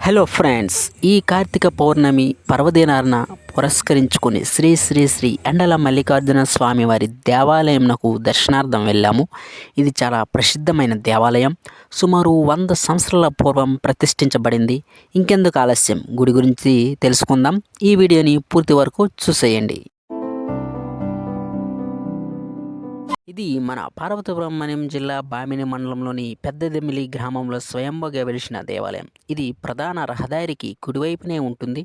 Hello friends, ఈ కార్తీక పౌర్ణమి పర్వదినాన పురస్కరించుకుని శ్రీ శ్రీ శ్రీ ఎండల మల్లికార్జున స్వామి వారి దేవాలయంకు దర్శనార్థం వెళ్ళాము. ఇది చాలా ప్రసిద్ధమైన దేవాలయం. సుమారు 100 సంవత్సరాల పూర్వం ప్రతిష్ఠించబడింది. ఇంకెందుకు ఆలస్యం, గుడి గురించి తెలుసుకుందాం. ఈ వీడియోని పూర్తి వరకు చూసేయండి. ఇది మన పార్వతీపురం జిల్లా బామిని మండలంలోని పెద్దదెమిలి గ్రామంలో స్వయంభుగా వెలిసిన దేవాలయం. ఇది ప్రధాన రహదారికి కుడివైపునే ఉంటుంది.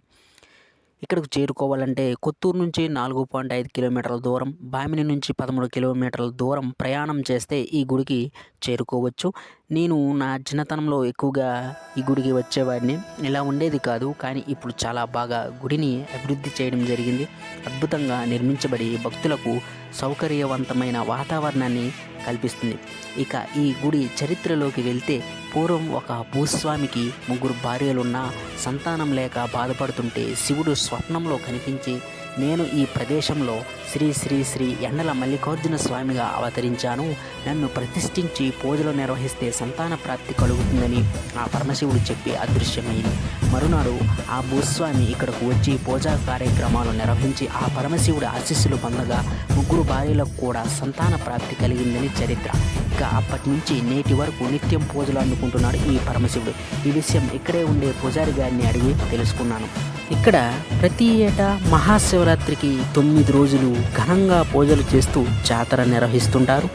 ఇక్కడికి చేరుకోవాలంటే కొత్తూరు నుంచి 4.5 కిలోమీటర్ల దూరం, బామిని నుంచి 13 కిలోమీటర్ల దూరం ప్రయాణం చేస్తే ఈ గుడికి చేరుకోవచ్చు. నేను నా చిన్నతనంలో ఎక్కువగా ఈ గుడికి వచ్చేవాడిని. ఇలా ఉండేది కాదు, కానీ ఇప్పుడు చాలా బాగా గుడిని అభివృద్ధి చేయడం జరిగింది. అద్భుతంగా నిర్మించబడి భక్తులకు సౌకర్యవంతమైన వాతావరణాన్ని కల్పిస్తుంది. ఇక ఈ గుడి చరిత్రలోకి వెళ్తే, పూర్వం ఒక భూస్వామికి 3 భార్యలున్న సంతానం లేక బాధపడుతుంటే శివుడు స్వప్నంలో కనిపించి, నేను ఈ ప్రదేశంలో శ్రీ శ్రీ శ్రీ ఎండల మల్లికార్జున స్వామిగా అవతరించాను, నన్ను ప్రతిష్ఠించి పూజలు నిర్వహిస్తే సంతాన ప్రాప్తి కలుగుతుందని ఆ పరమశివుడు చెప్పి అదృశ్యమైంది. మరునాడు ఆ భూస్వామి ఇక్కడకు వచ్చి పూజా కార్యక్రమాలు నిర్వహించి ఆ పరమశివుడి ఆశీస్సులు పొందగా 3 భార్యలకు కూడా సంతాన ప్రాప్తి కలిగిందని చరిత్ర. ఇక అప్పటి నుంచి నేటి వరకు నిత్యం పూజలు అందుకుంటున్నాడు ఈ పరమశివుడు. ఈ విషయం ఇక్కడే ఉండే పూజారి గారిని అడిగి తెలుసుకున్నాను. ఇక్కడ ప్రతి ఏటా మహాశివరాత్రికి 9 రోజులు ఘనంగా పూజలు చేస్తూ జాతర నిర్వహిస్తుంటారు.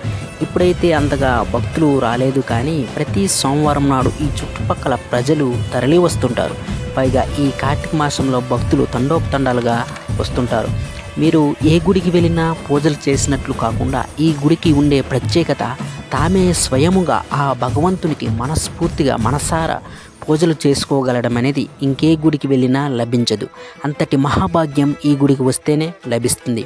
ఇప్పుడైతే అంతగా భక్తులు రాలేదు, కానీ ప్రతి సోమవారం నాడు ఈ చుట్టుపక్కల ప్రజలు తరలి వస్తుంటారు. పైగా ఈ కార్తీక మాసంలో భక్తులు తండోపతండాలుగా వస్తుంటారు. మీరు ఏ గుడికి వెళ్ళినా పూజలు చేసినట్లు కాకుండా ఈ గుడికి ఉండే ప్రత్యేకత, తామే స్వయముగా ఆ భగవంతునికి మనస్ఫూర్తిగా మనసారా పూజలు చేసుకోగలడం అనేది ఇంకే గుడికి వెళ్ళినా లభించదు. అంతటి మహాభాగ్యం ఈ గుడికి వస్తేనే లభిస్తుంది.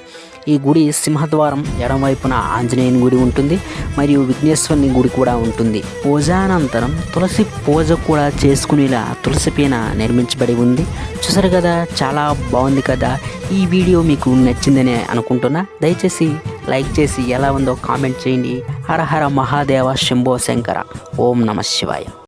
ఈ గుడి సింహద్వారం ఎడమవైపున ఆంజనేయుని గుడి ఉంటుంది, మరియు విఘ్నేశ్వరుని గుడి కూడా ఉంటుంది. పూజానంతరం తులసి పూజ కూడా చేసుకునేలా తులసి పీన నిర్మించబడి ఉంది. చూసారు కదా, చాలా బాగుంది కదా. ఈ వీడియో మీకు నచ్చిందని అనుకుంటున్నా. దయచేసి లైక్ చేసి ఎలా ఉందో కామెంట్ చేయండి. హర హర మహాదేవ శంభో శంకర. ఓం నమ శివాయ.